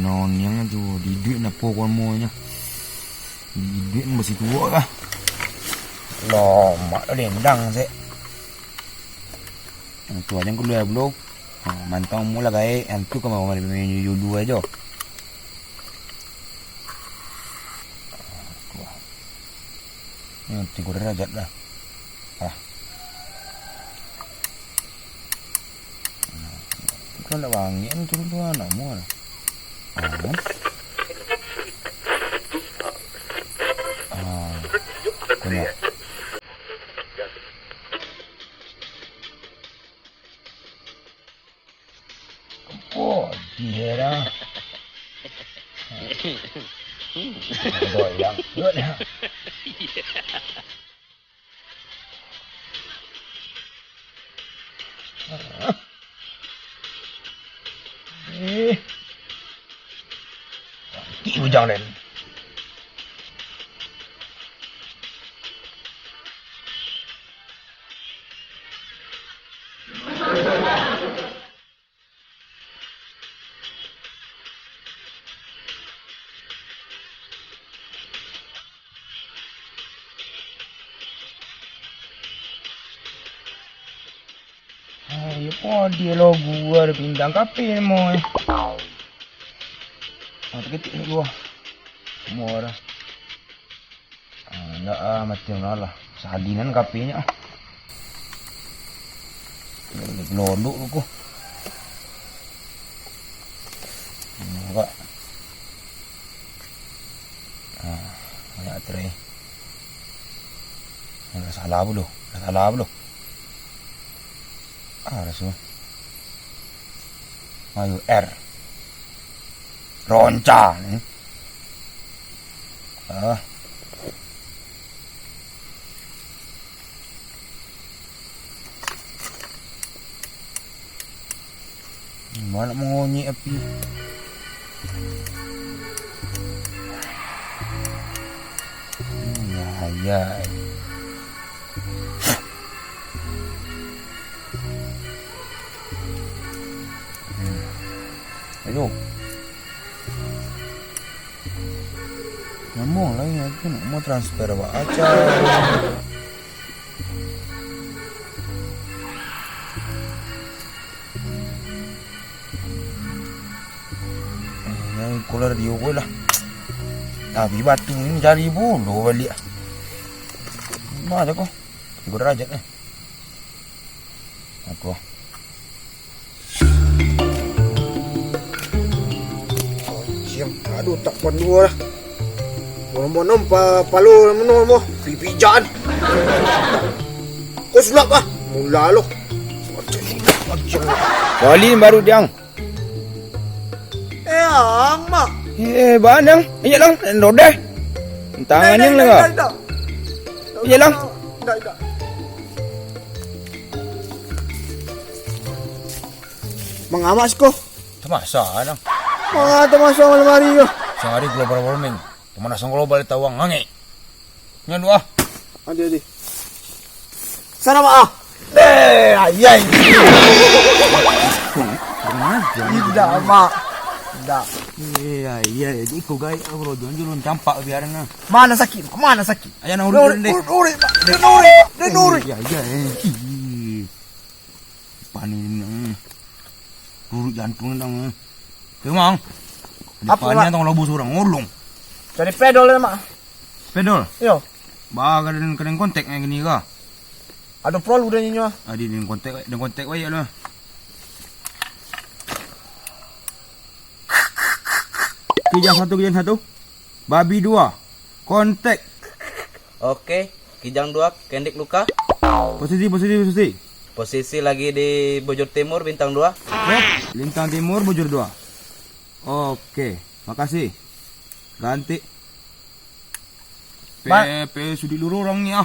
Non yang tu didik na pokok monya. Didik masih tua kah? Loh, mak dendang sih. Tu aja aku lihat belum. Mantang mula gay, antu kau mau main dua aja. Tiga derajat dah. Kau nak wangi turun tu anak mu lah. Kunyah. Oh, dia. Doyang, doyang. Ujang lên. Ayo po dia lo gua ada pindang kape mo. Ketik ni gua. Semua dah. Nak mati lah. Sadinan kapenya. Lolok aku. Enggak. Banyak tray. Dah salah belum? Dah salah belum? Dah semua. Ayo R. Ronca ni. Mana mengunyi api? Ya. Ayo. Ngomong lagi aku mau transfer aja. Yang kolar dia lah. Tapi batu ini cari bulu balik. Mana kau? Gue derajat ni. Aku. Siang, aduh tak pun dua lah. Monom palu monom mo pipijan. Kau sulap ah. Mula lo. Kali baru diang. Ang mak. Bahan yang. Iya lang, rodeh. Tangan yang lah. Iya lang. Dah. Mengamas ko. Temasa lang. Mga temasa ng lemari ko. Sehari global warming. Pemanasan global tawang ngangi. Nyan doa. Adi. Sana ma. Ayai. Tidak ma. Tidak. Iya, jadi kau gay bro jangan campak biarnya. Mana sakit? Ayah nak urut deh. Urut. Ya. Panin. Urut jantung dong. Kemang. Apanya tong lobu surang ngulung. Cari pedol lah mak. Pedol? Yo. Baga kena kontak yang gini ka. Ada prol udah nyonya. Adi dengan kontak waya lah. Kijang satu. Babi 2. Kontak. Oke, kijang 2, kendek luka. Posisi. Posisi lagi di Bojor Timur, bintang 2. Bintang Timur, Bojor 2. Oke, makasih. Ganti. Pe sudi luru orangnya.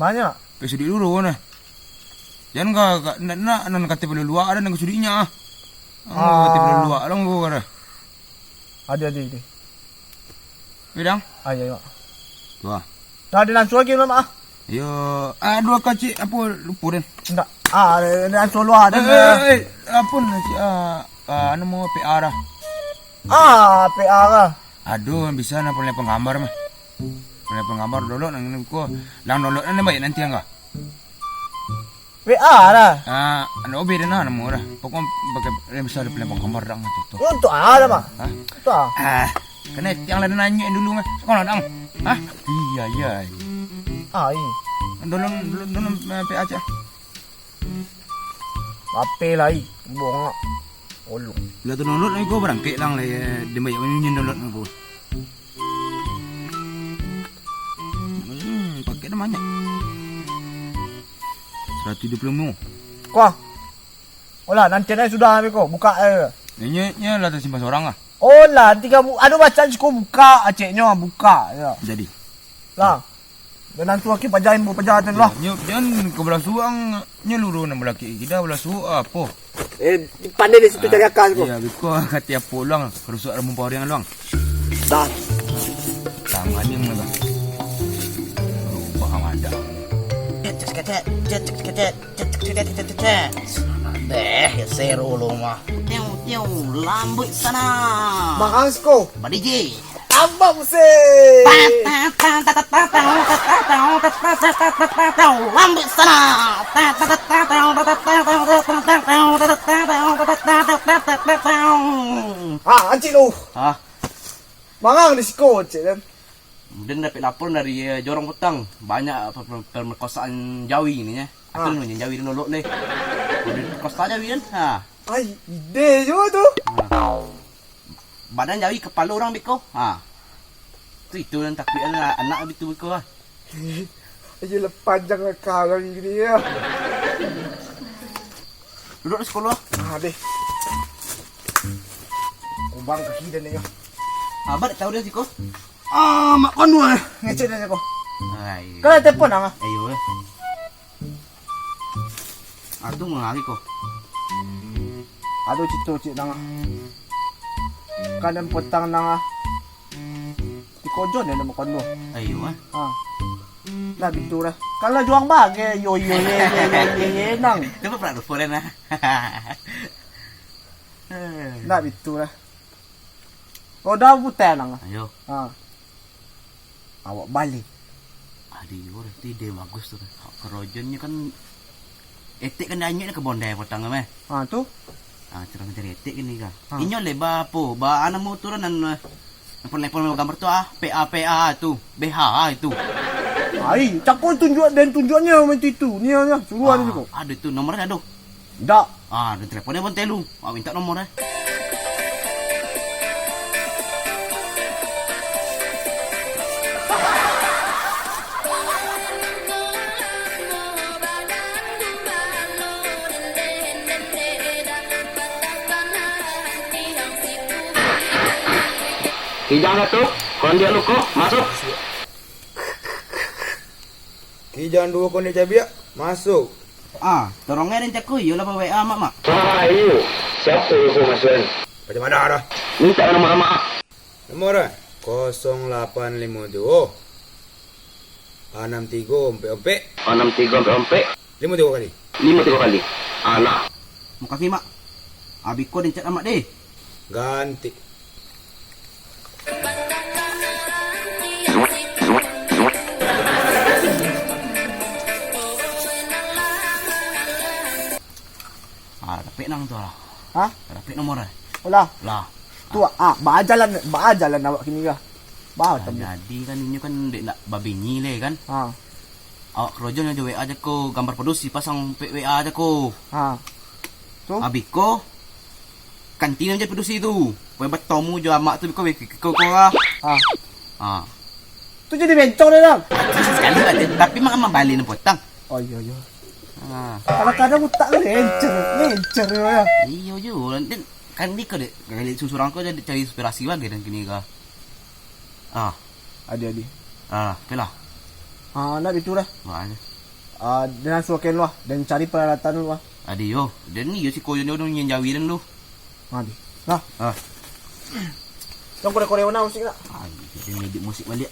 Mana? Pe sudi luru nah. Jangan nak KTP luar ada nang sudinya. KTP luar long gua kada. Ada. Bidang? Ayo. Tuah. Dah ada langsung lagi mak. Yo, dua kacik apa lupa dan. Enggak. Dan solo ada. Apa nasi anu mau PA dah. PA lah. Aduh, bisa na pala penggambar mah. Pala penggambar dulu nang ko. Lang dulu na ba nanti enggak? PA lah. Ano beda na mo ora. Pokok bagai bisa pala penggambar dang itu. Untuk ada mah. Itu Kena yang lain nanya dulu mah. Sekolah dang. Iya. Iya. Dulu PA aja. Apa lagi? Bunga. Ulung. Bila tu download ni ko berangkit lang le di banyak nyin download ni ko. Pakai namanya. 120 Kau. Olah, nanti sudah habis kau. Buka Nya lah tersimpan seorang lah. Olah, aduh bacaan kau buka aceknya buka ya. Jadi. Lah. Dan nanti aku pajain bu pajatan lah. Nya jangan ke belah suang nya luru nak belaki kita belah su apa. Pandai di situ cari akal kau. Ya, biko kata apa ulang kerusuk rambut power yang ulang. Dah. Tangan yang mana? Rupa ada. Deh, ya seru lu mah. Tiup, lambut sana. Mahang kau. Badiji. Abang se. Lambut sana. Ancik lu. Hah? Mahang di siko cik kan. Kemudian dapat laporan dari Jorong Petang. Banyak pemerkosaan Jawi ni ya. Aku ni Jawi dan lolok ni. Kosta Jawi kan? Ay, ide juga tu. Badan Jawi kepala orang biko. Itu yang takut anak itu biko lah. Aje panjang kalau gini ya. Duduk di sekolah. Deh. Kubang kaki dan ya. Abad tahu dia siko. Mak kon dua ngecek dan kau. Ai. Kalau telepon ah. Ayo. Aduh mengali kok. Aduh cik nang. Kadang petang nang. Di kojon ya nama kon dua. Ayo. Nah gitu lah. Kalau juang bagai yo nang. Coba pernah teleponan lah. Nah gitu lah. Kau dah putih nang. Ayo. Awak balik. Aduh, ide bagus tu. Kerojonnya kan etik kan danyak ke bondai potang meh. Tu. Cara mencari etik ni kan. Inyo le ba po, ba ana motoran nan nepon gambar tu PA tu, BH itu. Ai, cakap tunjuannya macam itu. Ni ya, suruhan ni kau. Ada tu nomornya ada. Tak. Ada teleponnya pun telu. Minta nomornya. Kijang tu, kondiak luko, masuk. Kijang dua konek cabiak masuk. Torongnya dan cakui, yolah pa WA mak. Iyo, siapa yang masuk? Macam mana dah? Minta nama mak. Nomor 0852 63 63 53 kali. 53 kali. Anak. Makasih mak. Abiko dan cat amat deh. Ganti. Dapat nang tu lah. Dapat nomor lah. Olah. Lah. Tu bajalan awak kini kah? Jadi kan ini kan dek nak babinyi le kan. Awak kerojon aja WA aja ko gambar produksi pasang WA aja ko. Tu. Abiko kantin aja produksi tu. Kau bertemu je amak tu kau lah. Tu jadi bencong dah dah. Sekali lah tapi mak balik nak potang. Oh iya. Kadang-kadang tak lencer ya. Iyo jo, dan kan ni kau dek kali susurang kau jadi cari inspirasi lagi dan kini kah. Adi. Kelah. Nak itu lah. Dan suaken lu dan cari peralatan lu. Adio, dan ni yo si koyo ni orang yang Jawi dan lu. Adi. Nah. Tong korek-korek mana musik nak? Jadi edit musik balik.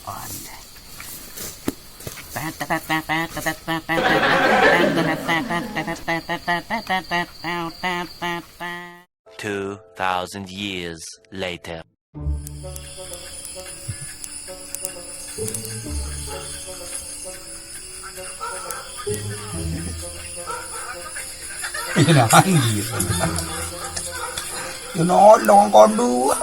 Anjay. Two 2,000 years later. Inahan dia. Nolong kau dua.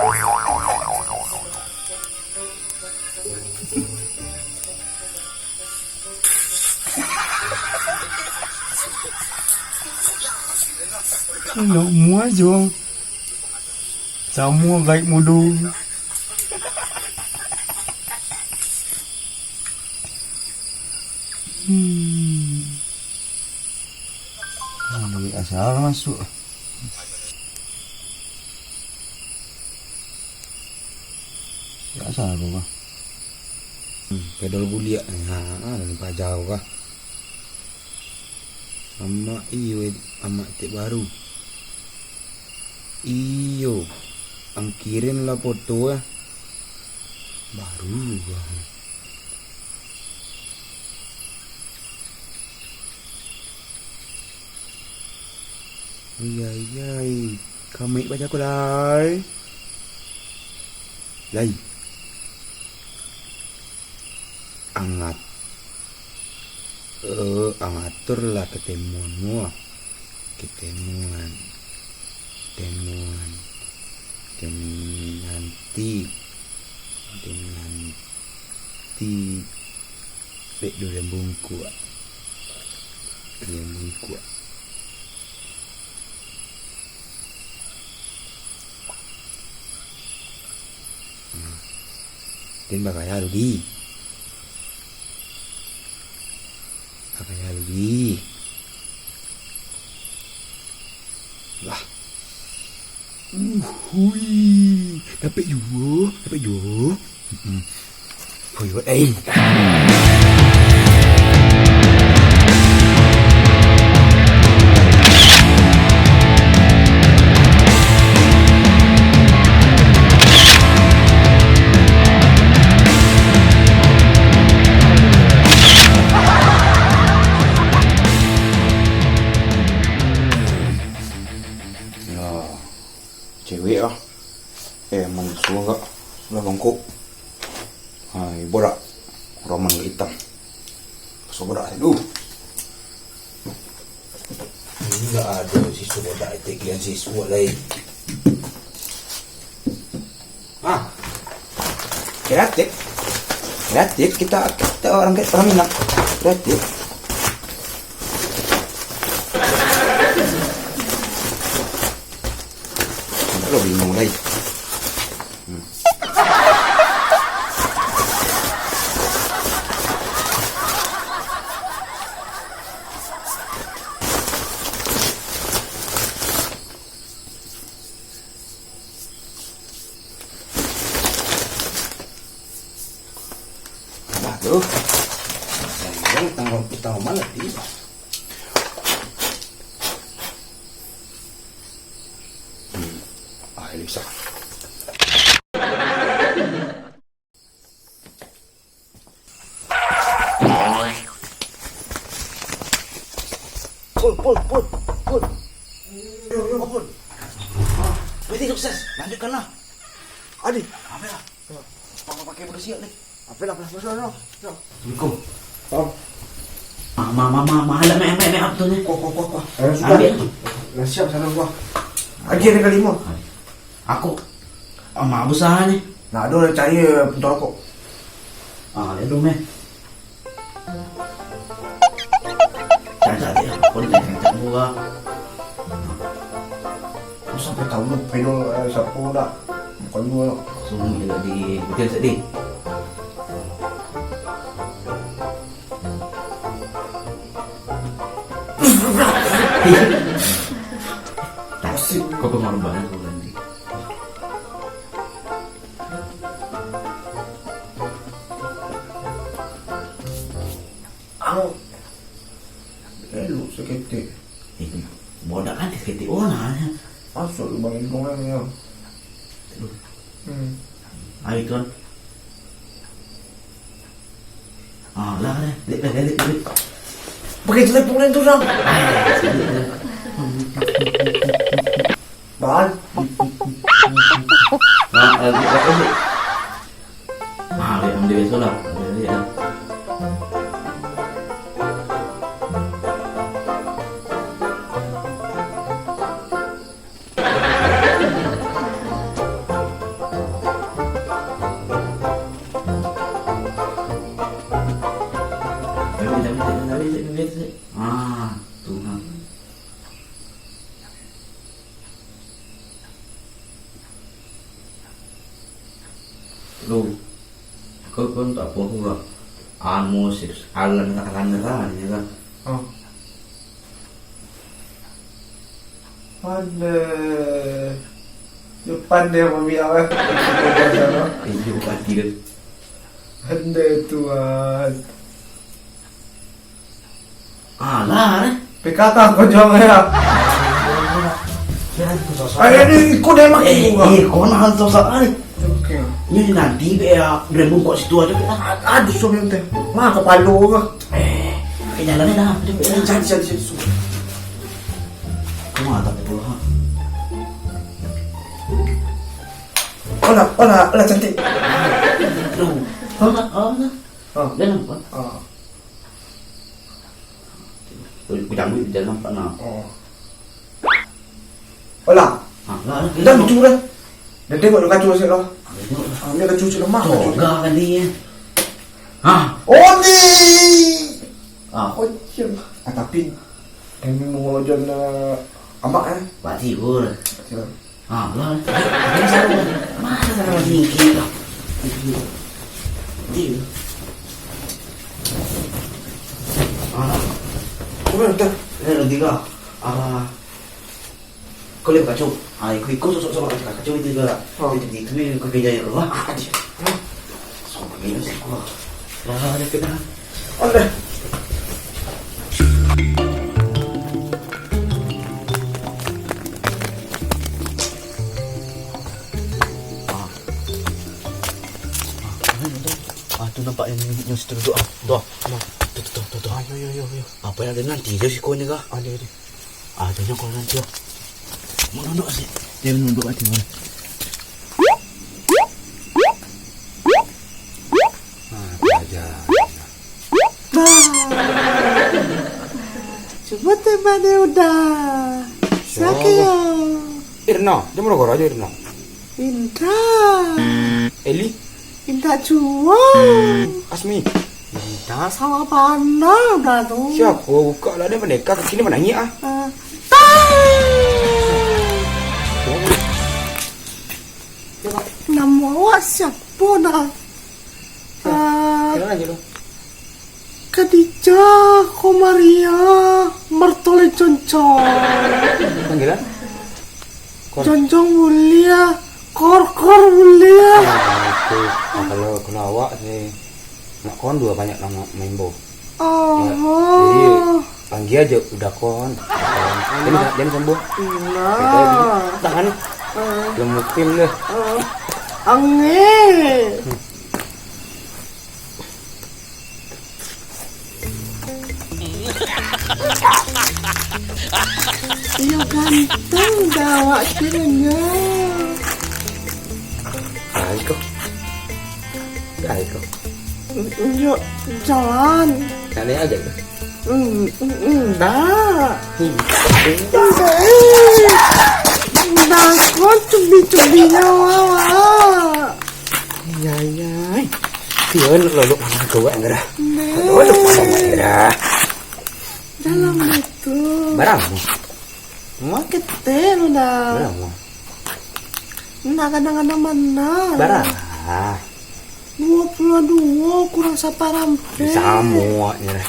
Kalau mua jo, semua baik mudu. Duit asal masuk. Ya asal tu kah? Pedal buliak. Dan pajau kah? Amak iyo, amak tik baru. Iyo, ang kirim lah foto baru juga. Ay, kami baca ko lai. Lai. Angat. Angaturlah ketemuanmu. Ketemuan. Dan nanti bek dulu yang bungkuk. Dan bakaya rugi. Lah. Hui, dapat juga. Hui, cewek lah. Emang suka enggak? Sudah bangkuk. Hai, borak. Roman hitam. So borak itu. Ini enggak ada siswa borak itu yang siswa lain. Kreatif kita orang Minang. Kreatif. Lo bingung lagi. Aduh. Sayang tanggal pertama malam tiba. Elisa. Pul. Pul. Berarti sukses. Lanjutkanlah. Adi, apa lah? Pakai bodoh siap nih. Apa lah? Assalamualaikum. Mahal mek tu ni. Kok. Ambil. Dah siap sana gua. Adi ada kali mau. Aku mak besar ni. Nak ada cari pintu rokok. Dia dulu meh. Cacat dia. Kau dah cacat gua. Kau sampai tahu lu pedol siapa dah. Bukan gua. Semua dia di hotel tadi. Tasik kau pengorbanan kau nanti. Lu seketik. Bodak kan seketik orang. Asal lu bangin orang ni. Ayo tuan. Lah dek. Pakai teleponin tuh dong. Bahan. Dek ambil besok lah. Tuhan. Lu, kau kan tak bohong lah. Anu sih, alam merah ya kan. Oh. Aduh. Depan dia mami awak. Itu pasti kan. Aduh Tuhan. Lah. Pikata kau jual ya. Ayo ni ikut dia mak ibu. Kau nak sosok ni. Oke. Ini nanti ya berembung kok situ aja kita. Aduh suami teh. Mak kepalu ke. Ke jalannya dah. Jadi. Kamu tak pulang. Olah cantik. Lu. Oh. Dia nampak. Oh. Kujang di dalam panah. Oh. Olah. Lah. Dah lucu dah. Dah tengok dia kacau sikit lah. Dia kacau sikit lemah. Enggak kan dia. Oh ni. Oh, Cium. Tapi kami mau jalan amak Pak Tibur. Cium. Lah. Ini saya mana sana lagi kita. Dia. Betul. Ini tiga. Kau lihat kacau. Ikut sosok kacau itu juga. Itu kau kerja yang rumah. Soalnya ini sih gua. Lah ada kita. Oleh. Tu nampak yang situ duduk. Tuh. Ayo. Apa yang ada nanti dia si kau ni kah? Ada. Tanya kau nanti. Mau duduk sih. Dia duduk hati mana? Coba tembak dia udah. Sakio. Irna, dia mana kau aja Irna? Indah. Eli, Indah cua. Asmi. Indah sama Panda udah tuh. Siapa? Buka lah dia menikah ke sini menanya Nama awak siapa dah? Kenapa aja lo? Khadijah Komaria Mertole Concong. Panggilan? Concong mulia, kor mulia. Itu kalau awak sih nak kon dua banyak nama main bo. Jadi panggil aja udah kon. Jadi sembuh. Nah, Tahan. Lemutin deh. angin. Iya ganteng gawak kiranya. Aiko. Yuk jalan. Kali aja tuh. Enggak. Enggak kok cubi-cubinya wawa. Iya. Tiun lo mana kau enggak? Nih, Lo mana enggak? dalam itu. Barangmu. Mau ketel udah. Barangmu. Nah kadang-kadang mana. Barang. 22 kurang saparampe. Sama ya.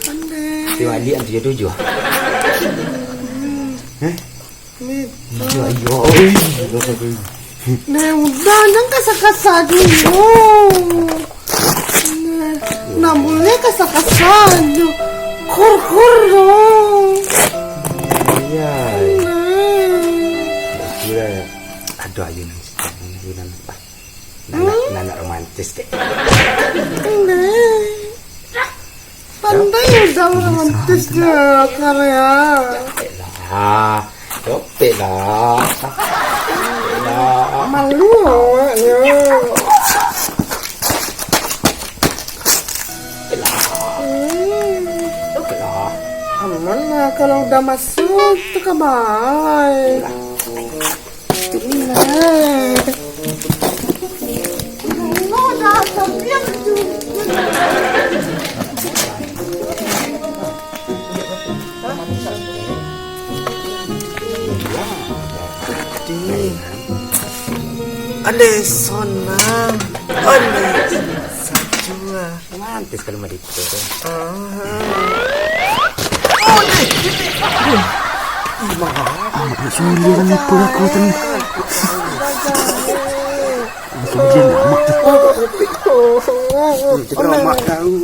Pandai. Tiwali an 37. Gitu. Ayo. Nah udah jangan kasa-kasa dulu. Nah boleh kasa-kasa aja. Kur dong. Iya. Nah. Gila. Aduh ayo nang. Nana romantis deh. Nah. udah romantis deh karya. Ah, capek lah. Malu awaknya. Aman lah kalau udah masuk tuh kabar. Ande sonang, ande sajua. Romantis kalau mah itu. Suliran itu aku tuh. Kemudian lama tuh. Cepat lama tahu.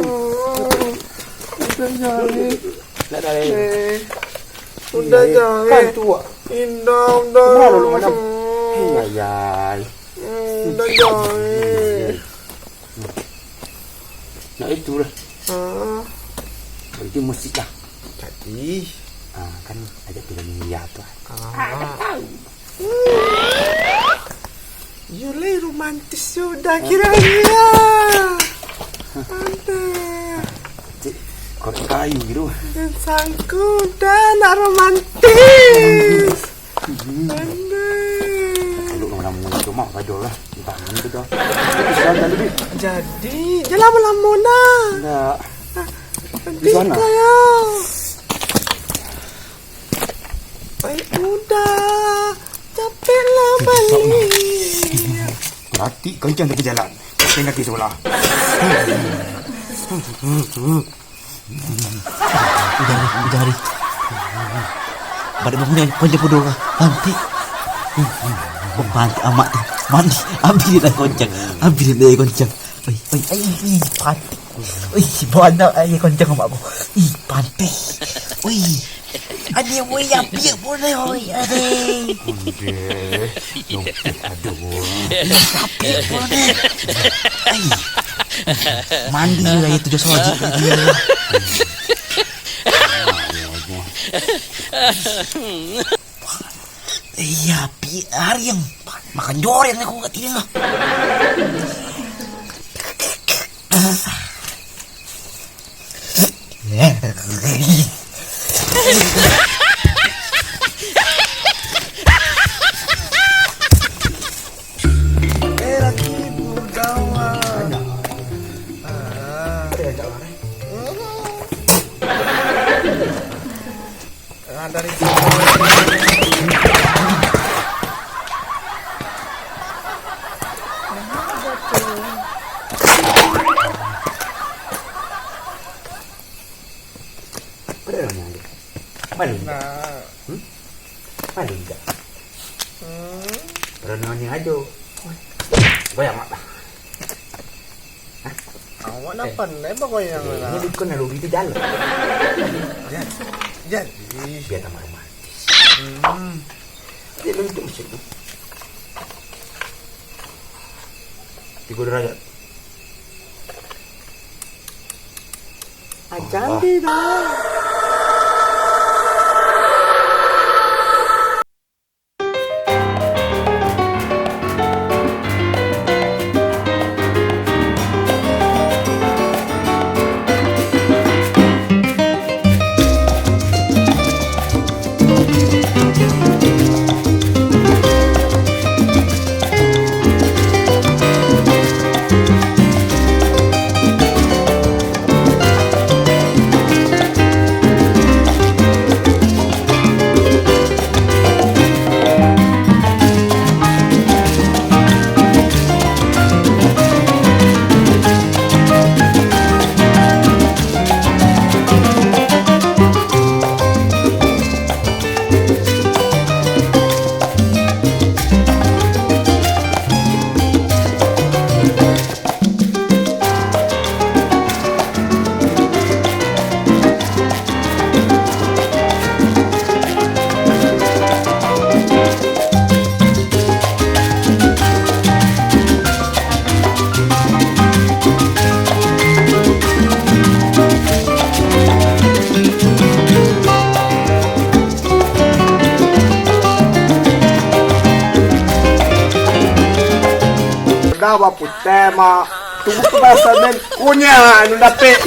Udah jangan. Kan tua. Indah udah. Lalu macam. Ayai. Udah jangan. Nah itu lah. Berarti musik lah. Jadi. Kan ada film India tuh. Yule romantis sudah kiranya. Ande. Kok kayu gitu. Dan sangku dan romantis. Ande. Kalau orang mau itu mah baju lah. Bangun gitu. Bisa lebih. Jadi jalan melamona. Enggak. Di sana. Baik udah. Capek lah balik. Berarti kencang tapi jalan. Saya ngerti sekolah. Udah hari. Pada bangunnya konjak bodoh lah. Panti. Panti amat tu. Mandi. Ambil dia konjak. Ambil dia konjak. Oi, panti. Oi, banyak air konjak sama aku. Panti. Oi. Adik woi biar boleh oi adik. Aduh. Tapi boleh. Mandi lah itu jos wajib dia. Iya, biar yang makan durian aku enggak tidur. Dari Paling enggak. Perenangnya aja. Goyang apa? awak dapat apa kau yang Ini bukan lalu di dalam. jadi Biar tambah romantis. Dia bentuk musik tu. 3 derajat. cantik dong. bawa putih mah tunggu kebasan dan kunyah anu dapet.